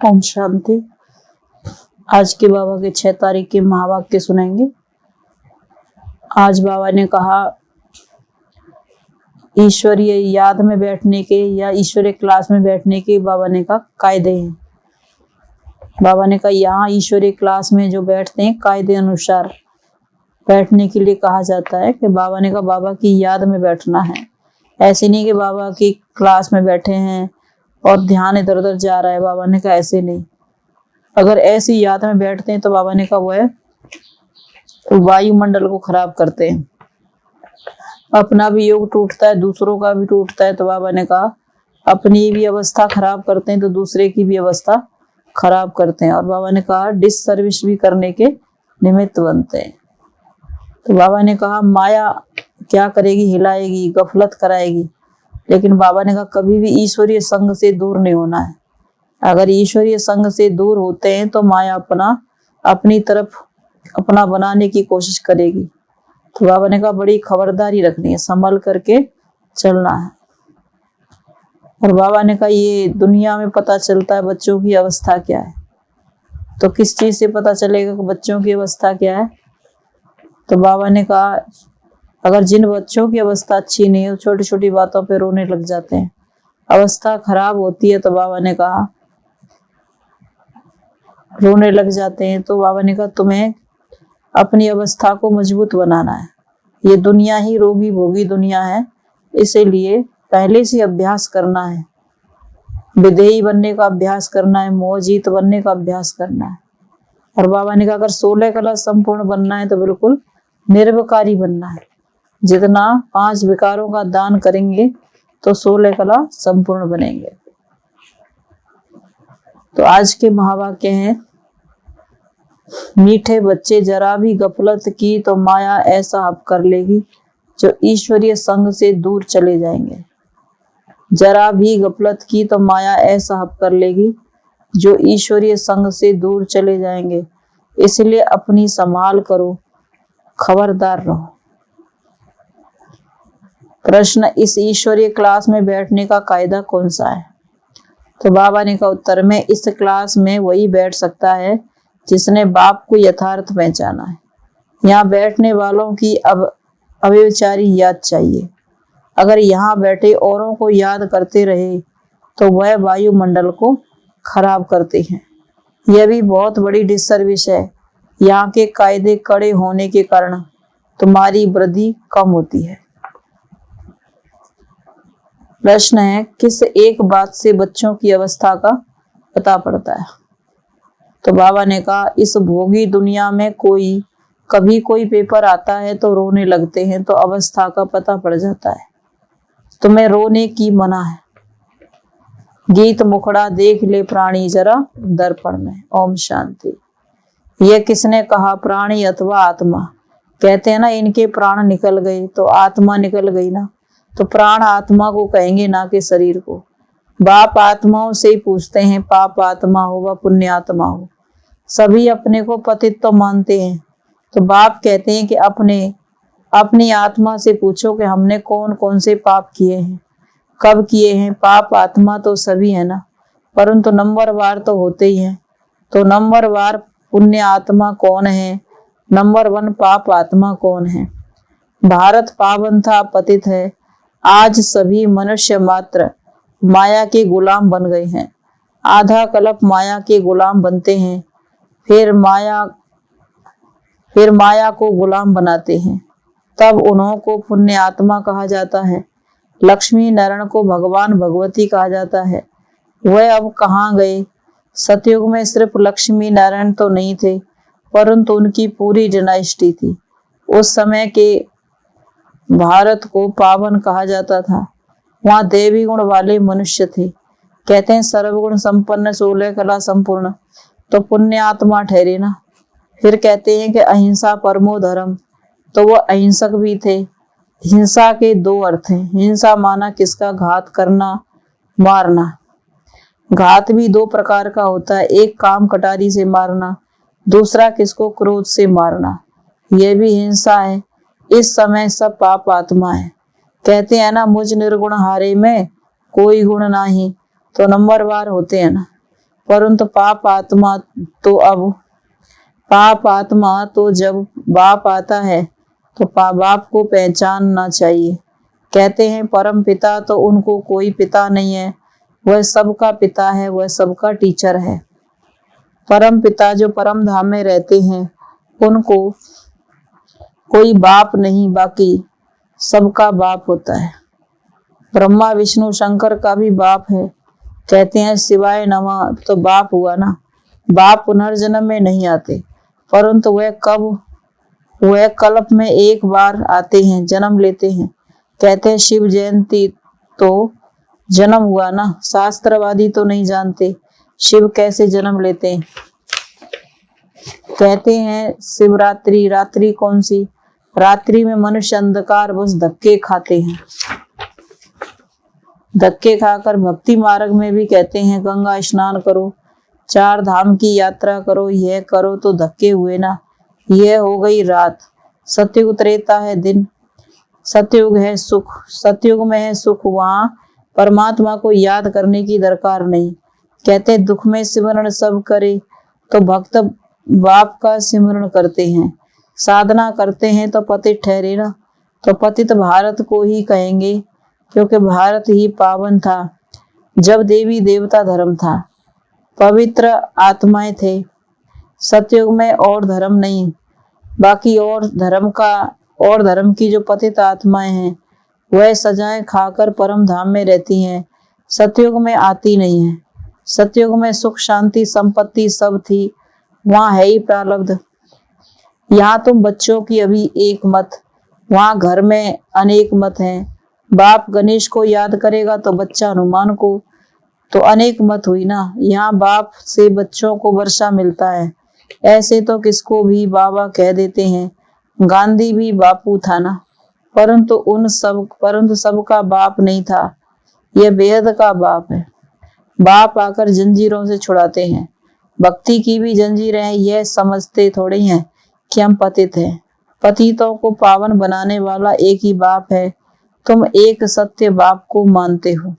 ओम शांति। आज के बाबा के 6 तारीख के महावाक्य सुनेंगे। आज बाबा ने कहा ईश्वरीय याद में बैठने के या ईश्वरीय क्लास में बैठने के बाबा ने कहा कायदे हैं। बाबा ने कहा यहाँ ईश्वरीय क्लास में जो बैठते हैं कायदे अनुसार बैठने के लिए कहा जाता है कि बाबा ने कहा बाबा की याद में बैठना है। ऐसे नहीं कि बाबा की क्लास में बैठे हैं और ध्यान इधर उधर जा रहा है। बाबा ने कहा ऐसे नहीं। अगर ऐसी याद में बैठते हैं तो बाबा ने कहा वो है वायुमंडल को खराब करते हैं। अपना भी योग टूटता है, दूसरों का भी टूटता है। तो बाबा ने कहा अपनी भी अवस्था खराब करते हैं तो दूसरे की भी अवस्था खराब करते हैं। और बाबा ने कहा डिससर्विस भी करने के निमित्त बनते हैं। तो बाबा ने कहा माया क्या करेगी, हिलाएगी, गफलत कराएगी। लेकिन बाबा ने कहा कभी भी ईश्वरीय संग से दूर नहीं होना है। अगर ईश्वरीय संग से दूर होते हैं तो माया अपनी तरफ अपना बनाने की कोशिश करेगी। तो बाबा ने कहा बड़ी खबरदारी रखनी है, संभल करके चलना है। और बाबा ने कहा ये दुनिया में पता चलता है बच्चों की अवस्था क्या है। तो किस चीज से पता चलेगा कि बच्चों की अवस्था क्या है? तो बाबा ने कहा अगर जिन बच्चों की अवस्था अच्छी नहीं है, छोटी छोटी बातों पे रोने लग जाते हैं, अवस्था खराब होती है, तो बाबा ने कहा रोने लग जाते हैं, तो बाबा ने कहा तुम्हें अपनी अवस्था को मजबूत बनाना है। ये दुनिया ही रोगी भोगी दुनिया है, इसीलिए पहले से अभ्यास करना है। विधेयी बनने का अभ्यास करना है, मोहजीत बनने का अभ्यास करना है। और बाबा ने कहा अगर 16 कला संपूर्ण बनना है तो बिल्कुल निर्विकारी बनना है। जितना 5 विकारों का दान करेंगे तो 16 कला संपूर्ण बनेंगे। तो आज के महावाक्य हैं मीठे बच्चे जरा भी गफलत की तो माया ऐसा हप कर लेगी जो ईश्वरीय संग से दूर चले जाएंगे। जरा भी गफलत की तो माया ऐसा हप कर लेगी जो ईश्वरीय संग से दूर चले जाएंगे। इसलिए अपनी संभाल करो, खबरदार रहो। प्रश्न इस ईश्वरीय क्लास में बैठने का कायदा कौन सा है? तो बाबा ने कहा उत्तर में इस क्लास में वही बैठ सकता है जिसने बाप को यथार्थ पहचाना है। यहाँ बैठने वालों की अव्यभिचारी याद चाहिए। अगर यहाँ बैठे औरों को याद करते रहे तो वह वायुमंडल को खराब करते हैं। यह भी बहुत बड़ी डिससर्विस है। यहाँ के कायदे कड़े होने के कारण तुम्हारी वृद्धि कम होती है। प्रश्न है किस एक बात से बच्चों की अवस्था का पता पड़ता है? तो बाबा ने कहा इस भोगी दुनिया में कभी कोई पेपर आता है तो रोने लगते हैं, तो अवस्था का पता पड़ जाता है। तुम्हें रोने की मना है। गीत मुखड़ा देख ले प्राणी जरा दर्पण में। ओम शांति। यह किसने कहा? प्राणी अथवा आत्मा। कहते हैं ना इनके प्राण निकल गए तो आत्मा निकल गई ना। तो प्राण आत्मा को कहेंगे ना कि शरीर को। बाप आत्माओं से ही पूछते हैं पाप आत्मा हो व पुण्य आत्मा हो। सभी अपने को पतित तो मानते हैं। तो बाप कहते हैं कि अपनी आत्मा से पूछो कि हमने कौन कौन से पाप किए हैं, कब किए हैं। पाप आत्मा तो सभी है ना, परंतु नंबरवार तो होते ही हैं। तो नंबरवार पुण्य आत्मा कौन है? नंबर 1 पाप आत्मा कौन है? भारत पावन था पतित है। आज सभी मनुष्य मात्र माया के गुलाम बन गए हैं। आधा कल्प माया के गुलाम बनते हैं, फिर माया को गुलाम बनाते हैं। तब उन्हों को पुण्य आत्मा कहा जाता है। लक्ष्मी नारायण को भगवान भगवती कहा जाता है। वह अब कहाँ गए? सतयुग में सिर्फ लक्ष्मी नारायण तो नहीं थे, परंतु उनकी पूरी डायनेस्टी थी। उस समय के भारत को पावन कहा जाता था। वहाँ देवी गुण वाले मनुष्य थे। कहते हैं सर्वगुण संपन्न 16 कला संपूर्ण, तो पुण्य आत्मा ठहरे ना। फिर कहते हैं कि अहिंसा परमो धर्म, तो वह अहिंसक भी थे। हिंसा के 2 अर्थ हैं। हिंसा माना किसका? घात करना, मारना। घात भी 2 प्रकार का होता है। एक काम कटारी से मारना, दूसरा किसको? क्रोध से मारना। यह भी हिंसा है। इस समय सब पाप आत्मा है। कहते हैं ना मुझ निर्गुण हारे में कोई गुण नहीं, तो नंबरवार होते हैं ना। परंतु पाप आत्मा तो जब बाप आता है तो बाप को पहचानना चाहिए। कहते हैं परम पिता, तो उनको कोई पिता नहीं है, वह सबका पिता है, वह सबका टीचर है। परम पिता जो परम धाम में रहते हैं उनको कोई बाप नहीं, बाकी सबका बाप होता है। ब्रह्मा विष्णु शंकर का भी बाप है। कहते हैं शिवाय नमः, तो बाप हुआ ना। बाप पुनर्जन्म में नहीं आते, परंतु वह कल्प में एक बार आते हैं, जन्म लेते हैं। कहते हैं शिव जयंती, तो जन्म हुआ ना। शास्त्रवादी तो नहीं जानते शिव कैसे जन्म लेते हैं। कहते हैं शिवरात्रि, रात्रि कौन सी? रात्रि में मनुष्य अंधकार बस धक्के खाते हैं। धक्के खाकर भक्ति मार्ग में भी कहते हैं गंगा स्नान करो, 4 धाम की यात्रा करो, यह करो, तो धक्के हुए ना। यह हो गई रात। सतयुग त्रेता है दिन। सतयुग है सुख। सतयुग में है सुख, वहां परमात्मा को याद करने की दरकार नहीं। कहते दुख में सिमरण सब करे, तो भक्त बाप का सिमरण करते हैं। साधना करते हैं तो पतित ठहरे ना। तो पतित भारत को ही कहेंगे, क्योंकि भारत ही पावन था जब देवी देवता धर्म था, पवित्र आत्माएं थे। सतयुग में और धर्म नहीं, बाकी और धर्म की जो पतित आत्माएं हैं वह सजाएं खाकर परम धाम में रहती हैं। सतयुग में आती नहीं है। सतयुग में सुख शांति संपत्ति सब थी, वहां है ही प्रारब्ध। यहाँ तुम बच्चों की अभी एक मत, वहां घर में अनेक मत हैं। बाप गणेश को याद करेगा तो बच्चा हनुमान को, तो अनेक मत हुई ना। यहाँ बाप से बच्चों को वर्षा मिलता है। ऐसे तो किसको भी बाबा कह देते हैं। गांधी भी बापू था ना, परंतु सबका बाप नहीं था। यह बेहद का बाप है। बाप आकर जंजीरों से छुड़ाते हैं। भक्ति की भी जंजीरें हैं। यह समझते थोड़ी हैं कि हम पतित हैं। पतितों को पावन बनाने वाला एक ही बाप है। तुम एक सत्य बाप को मानते हो।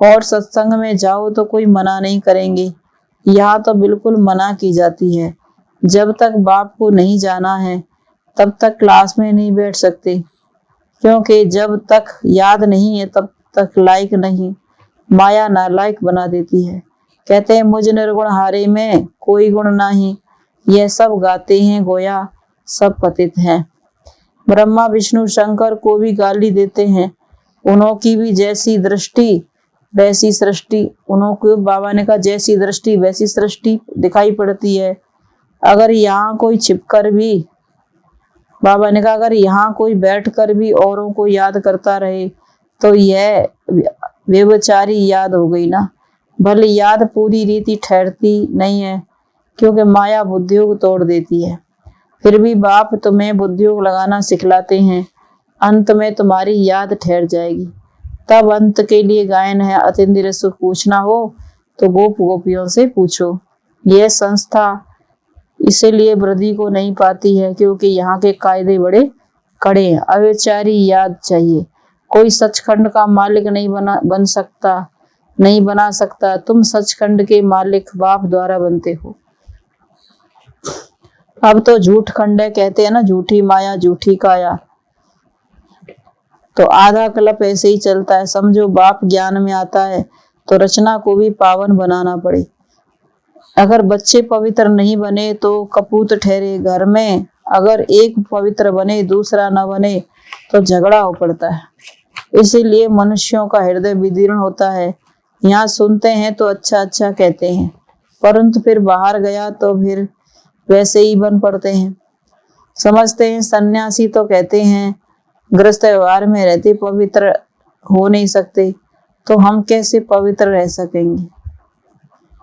और सत्संग में जाओ तो कोई मना नहीं करेंगे। यहाँ तो बिल्कुल मना की जाती है। जब तक बाप को नहीं जाना है तब तक क्लास में नहीं बैठ सकते, क्योंकि जब तक याद नहीं है तब तक लायक नहीं। माया नालायक बना देती है। कहते हैं मुझ निर्गुण हारे में कोई गुण नहीं, यह सब गाते हैं गोया सब पतित हैं। ब्रह्मा विष्णु शंकर को भी गाली देते हैं। उनकी भी जैसी दृष्टि वैसी सृष्टि, उनको बाबा ने कहा जैसी दृष्टि वैसी सृष्टि दिखाई पड़ती है। अगर यहाँ कोई छिपकर भी, बाबा ने कहा अगर यहाँ कोई बैठकर भी औरों को याद करता रहे तो यह व्यभिचारी याद हो गई ना। भले याद पूरी रीति ठहरती नहीं है, क्योंकि माया बुद्धियोग तोड़ देती है। फिर भी बाप तुम्हें बुद्धियोग लगाना सिखलाते हैं। अंत में तुम्हारी याद ठहर जाएगी। तब अंत के लिए गायन है अतीन्द्रिय सुख पूछना हो तो गोप गोपियों से पूछो। यह संस्था इसीलिए वृद्धि को नहीं पाती है, क्योंकि यहाँ के कायदे बड़े कड़े हैं। अव्यभिचारी याद चाहिए। कोई सचखंड का मालिक नहीं बना सकता। तुम सचखंड के मालिक बाप द्वारा बनते हो। अब तो झूठ खंड है, कहते हैं ना, झूठी माया झूठी काया। तो आधा कल्प ऐसे ही चलता है। समझो बाप ज्ञान में आता है तो रचना को भी पावन बनाना पड़े। अगर बच्चे पवित्र नहीं बने तो कपूत ठहरे। घर में अगर एक पवित्र बने दूसरा न बने तो झगड़ा हो पड़ता है। इसीलिए मनुष्यों का हृदय विदीर्ण होता है। यहाँ सुनते हैं तो अच्छा अच्छा कहते हैं, परंतु फिर बाहर गया तो फिर वैसे ही बन पड़ते हैं। समझते हैं सन्यासी तो कहते हैं गृहस्थ व्यवहार में रहते पवित्र हो नहीं सकते, तो हम कैसे पवित्र रह सकेंगे।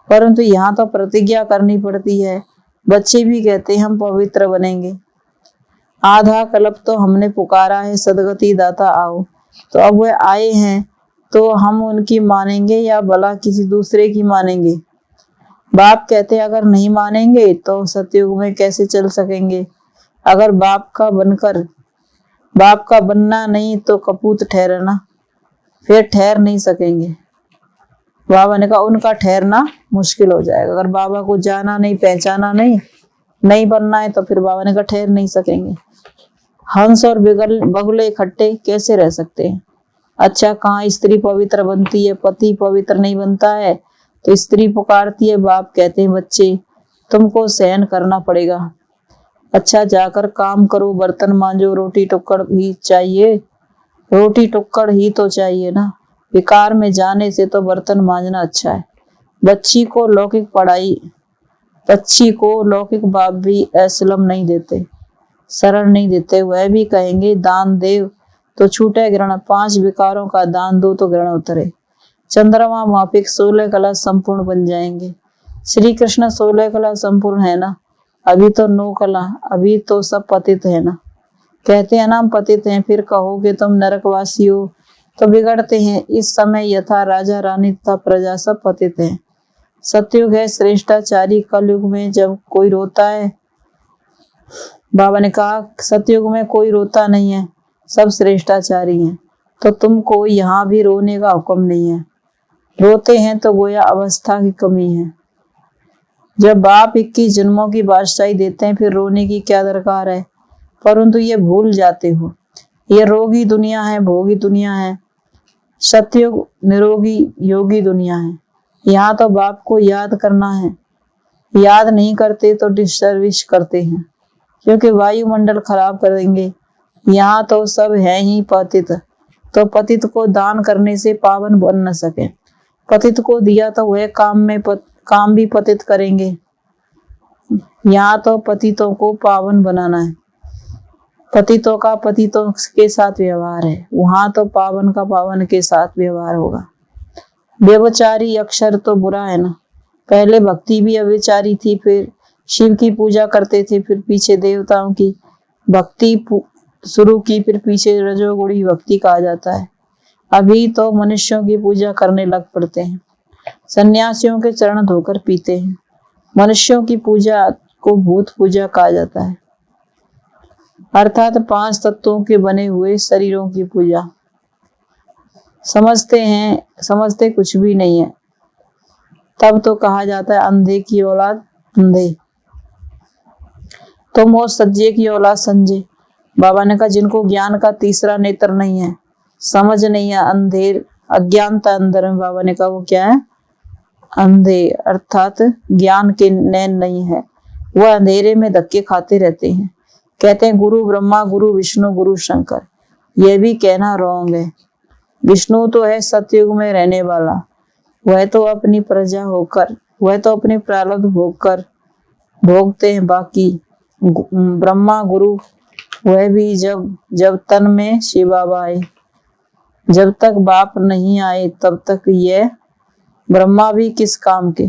परंतु यहाँ तो प्रतिज्ञा करनी पड़ती है। बच्चे भी कहते हैं हम पवित्र बनेंगे। आधा कल्प तो हमने पुकारा है सदगति दाता आओ, तो अब वह आए हैं तो हम उनकी मानेंगे या भला किसी दूसरे की मानेंगे। बाप कहते हैं अगर नहीं मानेंगे तो सतयुग में कैसे चल सकेंगे। अगर बाप का बनना नहीं तो कपूत ठहरना, फिर ठहर नहीं सकेंगे। बाबा ने कहा उनका ठहरना मुश्किल हो जाएगा। अगर बाबा को जाना नहीं, पहचाना नहीं बनना है तो फिर बाबा ने कहा ठहर नहीं सकेंगे। हंस और बगुले इकट्ठे कैसे रह सकते हैं? अच्छा, कहाँ स्त्री पवित्र बनती है, पति पवित्र नहीं बनता है। तो स्त्री पुकारती है, बाप कहते हैं बच्चे तुमको सहन करना पड़ेगा। अच्छा, जाकर काम करो, बर्तन मांजो, रोटी टुक्कड़ भी चाहिए, रोटी टुक्कड़ ही तो चाहिए ना। विकार में जाने से तो बर्तन मांजना अच्छा है। बच्ची को लौकिक बाप भी असलम नहीं देते, शरण नहीं देते। वह भी कहेंगे दान देव तो छूटे ग्रहण, 5 विकारों का दान दो तो ग्रहण उतरे। चंद्रमा मापिक 16 कला संपूर्ण बन जाएंगे। श्री कृष्ण 16 कला संपूर्ण है ना, अभी तो 9 कला, अभी तो सब पतित है ना। कहते हैं ना हम पतित हैं, फिर कहोगे तुम नरकवासी हो तो बिगड़ते हैं। इस समय यथा राजा रानी तथा प्रजा सब पतित हैं। सतयुग है श्रेष्ठाचारी, कलयुग में जब कोई रोता है, बाबा ने कहा सतयुग में कोई रोता नहीं है, सब श्रेष्ठाचारी हैं। तो तुमको यहाँ भी रोने का हुक्म नहीं है। रोते हैं तो गोया अवस्था की कमी है। जब बाप 21 जन्मों की बादशाही देते हैं फिर रोने की क्या दरकार है? परंतु ये भूल जाते हो, ये रोगी दुनिया है, भोगी दुनिया है। सतयुग निरोगी योगी दुनिया है। यहाँ तो बाप को याद करना है, याद नहीं करते तो डिसर्विस करते हैं, क्योंकि वायुमंडल खराब करेंगे। यहाँ तो सब है ही पतित, तो पतित को दान करने से पावन बन न सके। पतित को दिया तो वह काम भी पतित करेंगे। यहाँ तो पतितों को पावन बनाना है, पतितों का पतितों के साथ व्यवहार है, वहां तो पावन का पावन के साथ व्यवहार होगा। व्यभिचारी अक्षर तो बुरा है ना। पहले भक्ति भी अव्यभिचारी थी, फिर शिव की पूजा करते थे, फिर पीछे देवताओं की भक्ति शुरू की, फिर पीछे रजोगुणी भक्ति कहा जाता है। अभी तो मनुष्यों की पूजा करने लग पड़ते हैं, सन्यासियों के चरण धोकर पीते हैं। मनुष्यों की पूजा को भूत पूजा कहा जाता है, अर्थात 5 तत्वों के बने हुए शरीरों की पूजा। समझते कुछ भी नहीं है। तब तो कहा जाता है अंधे की औलाद अंधे, तुम हो सज्जे की औलाद संजय। बाबा ने कहा जिनको ज्ञान का तीसरा नेत्र नहीं है, समझ नहीं है, अंधेर अज्ञानता अंदर में, बाबा ने कहा वो क्या है? अंधे, अर्थात ज्ञान के नैन नहीं है, वह अंधेरे में धक्के खाते रहते हैं। कहते हैं गुरु ब्रह्मा, गुरु विष्णु, गुरु शंकर। यह भी कहना रॉन्ग है। विष्णु तो है सतयुग में रहने वाला, वह तो अपनी प्रजा होकर, वह तो अपने प्रारब्ध भोगते हैं। बाकी ब्रह्मा गुरु, वह भी जब तन में शिव बाबा आए, जब तक बाप नहीं आए तब तक यह ब्रह्मा भी किस काम के।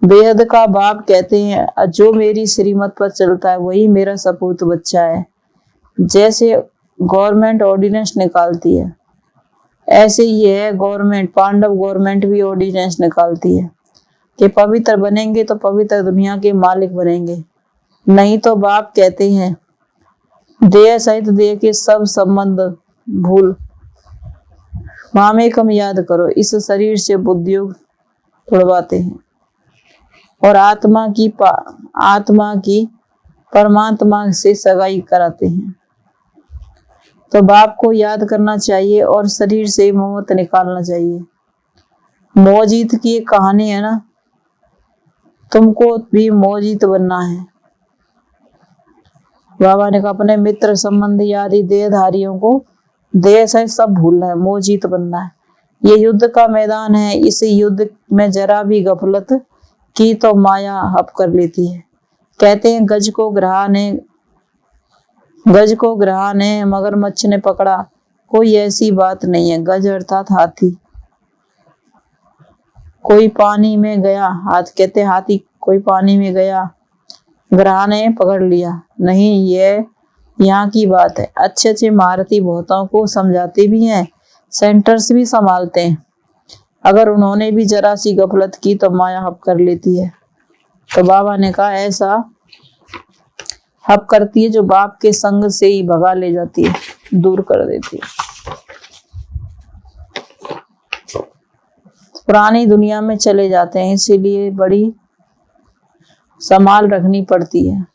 बेहद का बाप कहते हैं जो मेरी श्रीमत पर चलता है वही मेरा सपूत बच्चा है। जैसे गवर्नमेंट ऑर्डिनेंस निकालती है, ऐसे ही है गवर्नमेंट, पांडव गवर्नमेंट भी ऑर्डिनेंस निकालती है कि पवित्र बनेंगे तो पवित्र दुनिया के मालिक बनेंगे, नहीं तो बाप कहते हैं देह सहित देह के सब संबंध भूल, मामेकम याद करो। इस शरीर से बुद्धियोग तोड़वाते हैं और आत्मा की परमात्मा से सगाई कराते हैं। तो बाप को याद करना चाहिए और शरीर से मोहत निकालना चाहिए। मोहजीत की एक कहानी है ना, तुमको भी मोहजीत बनना है। बाबा ने कहा अपने मित्र संबंधी आदि देहधारियों को देह से सब भूलना है, मोहजीत बनना है। ये युद्ध का मैदान है, इस युद्ध में जरा भी गफलत की तो माया हप कर लेती है। कहते हैं गज को ग्रहा ने मगरमच्छ ने पकड़ा, कोई ऐसी बात नहीं है। गज अर्थात हाथी, कोई पानी में गया, कहते हाथी कोई पानी में गया, ग्रह ने पकड़ लिया, नहीं ये यहाँ की बात है। अच्छे अच्छे महारथी बहुतों को समझाते भी हैं, सेंटर्स भी संभालते हैं। अगर उन्होंने भी जरा सी गफलत की तो माया हप कर लेती है। तो बाबा ने कहा ऐसा हप करती है जो बाप के संग से ही भगा ले जाती है, दूर कर देती है। पुरानी दुनिया में चले जाते हैं, इसीलिए बड़ी संभाल रखनी पड़ती है,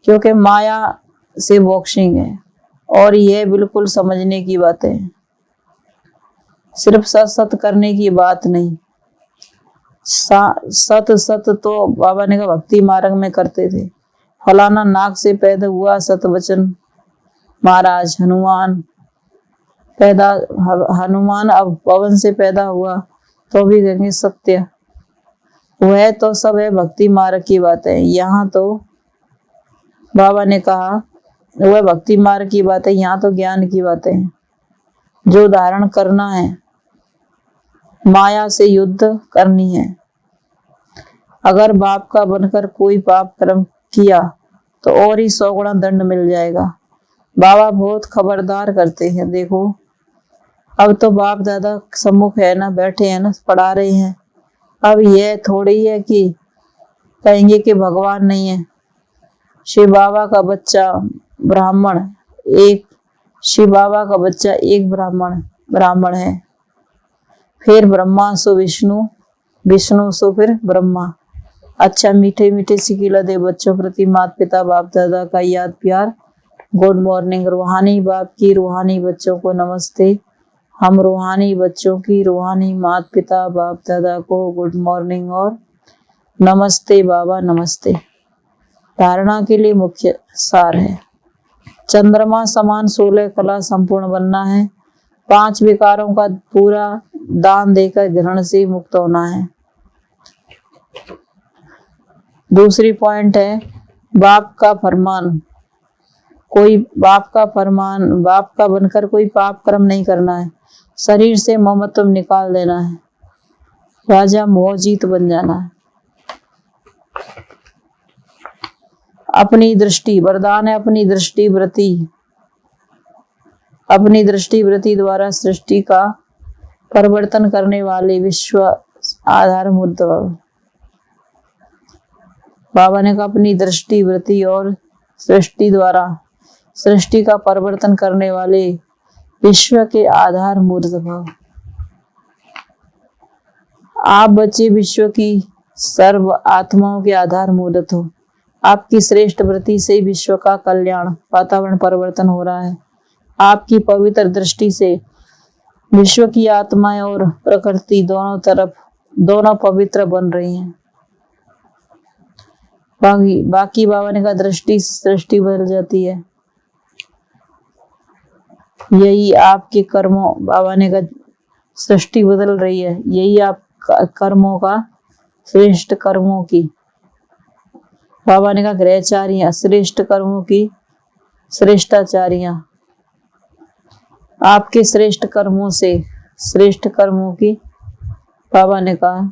क्योंकि माया से बॉक्सिंग है और यह बिल्कुल समझने की बातें हैं, सिर्फ सत सत करने की बात नहीं। सत सत तो बाबा ने कहा भक्ति मार्ग में करते थे। फलाना नाक से पैदा हुआ सत वचन, महाराज हनुमान पैदा, हनुमान अब पवन से पैदा हुआ तो भी कहेंगे सत्य। वह तो सब है भक्ति मार्ग की बातें। यहाँ तो बाबा ने कहा वह भक्ति मार्ग की बात है, यहाँ तो ज्ञान की बातें हैं। जो धारण करना है, माया से युद्ध करनी है। अगर बाप का बनकर कोई पाप कर्म किया तो और ही 100 गुना दंड मिल जाएगा। बाबा बहुत खबरदार करते हैं। देखो अब तो बाप दादा सम्मुख है ना, बैठे हैं ना, पढ़ा रहे हैं। अब यह थोड़ी है कि कहेंगे कि भगवान नहीं है। शिव बाबा का बच्चा ब्राह्मण, एक शिव बाबा का बच्चा एक ब्राह्मण है, फिर ब्रह्मा सो विष्णु, विष्णु सो फिर ब्रह्मा। अच्छा मीठे मीठे सिकिला दे बच्चों प्रति माता पिता बाप दादा का याद प्यार। Good morning. रूहानी बाप की रूहानी बच्चों को नमस्ते। हम रूहानी बच्चों की रूहानी माता पिता बाप दादा को गुड मॉर्निंग और नमस्ते बाबा नमस्ते। धारणा के लिए मुख्य सार है, चंद्रमा समान 16 कला संपूर्ण बनना है। 5 विकारों का पूरा दान देकर ग्रहण से मुक्त होना है। दूसरी पॉइंट है बाप का फरमान, बाप का बनकर कोई पाप कर्म नहीं करना है। शरीर से ममत्व निकाल देना है। राजा मोहजीत बन जाना है। अपनी दृष्टि वरदान है, अपनी दृष्टि वृत्ति द्वारा सृष्टि का परिवर्तन करने वाले विश्व आधार मूर्त बाबा ने कहा अपनी दृष्टि वृत्ति और सृष्टि द्वारा सृष्टि का परिवर्तन करने वाले विश्व के आधार मूर्त भाव। आप बच्चे विश्व की सर्व आत्माओं के आधार मूर्त हो। आपकी श्रेष्ठ वृत्ति से विश्व का कल्याण वातावरण परिवर्तन हो रहा है। आपकी पवित्र दृष्टि से विश्व की आत्माएं और प्रकृति दोनों पवित्र बन रही हैं। बाकी बाबा ने कहा दृष्टि सृष्टि बदल जाती है। यही आपके कर्मों, बाबा ने कहा सृष्टि बदल रही है, यही आप कर्मों का श्रेष्ठ कर्मों की, बाबा ने कहा ग्रहचारियां श्रेष्ठ कर्मों की श्रेष्ठाचारियां। आपके श्रेष्ठ कर्मों से श्रेष्ठ कर्मों की, बाबा ने कहा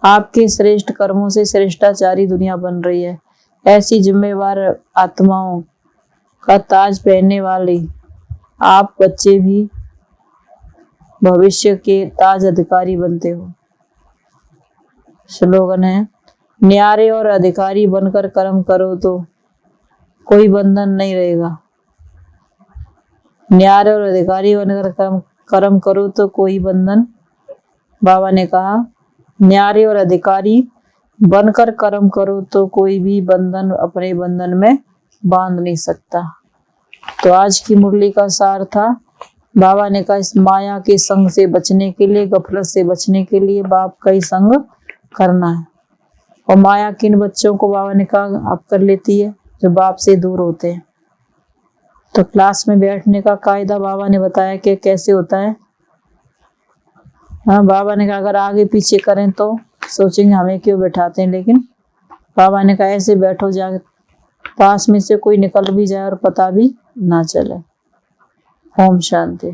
आपके श्रेष्ठ कर्मों से श्रेष्ठाचारी दुनिया बन रही है। ऐसी जिम्मेवार आत्माओं का ताज पहनने वाली आप बच्चे भी भविष्य के ताज अधिकारी बनते हो। स्लोगन है न्यारे और अधिकारी बनकर कर्म करो तो कोई बंधन नहीं रहेगा। न्यारे और अधिकारी बनकर कर्म करो तो कोई बंधन, बाबा ने कहा न्यारे और अधिकारी बनकर कर्म करो तो कोई भी बंधन अपने बंधन में बांध नहीं सकता। तो आज की मुरली का सार था, बाबा ने कहा इस माया के संग से बचने के लिए, गफलत से बचने के लिए बाप का ही संग करना है। और माया किन बच्चों को बाबा ने कहा आप कर लेती है, जो बाप से दूर होते हैं। तो क्लास में बैठने का कायदा बाबा ने बताया कि कैसे होता है। हाँ, बाबा ने कहा अगर आगे पीछे करें तो सोचेंगे हमें क्यों बैठाते हैं, लेकिन बाबा ने कहा ऐसे बैठो जाके पास में से कोई निकल भी जाए और पता भी ना चले। ओम शांति।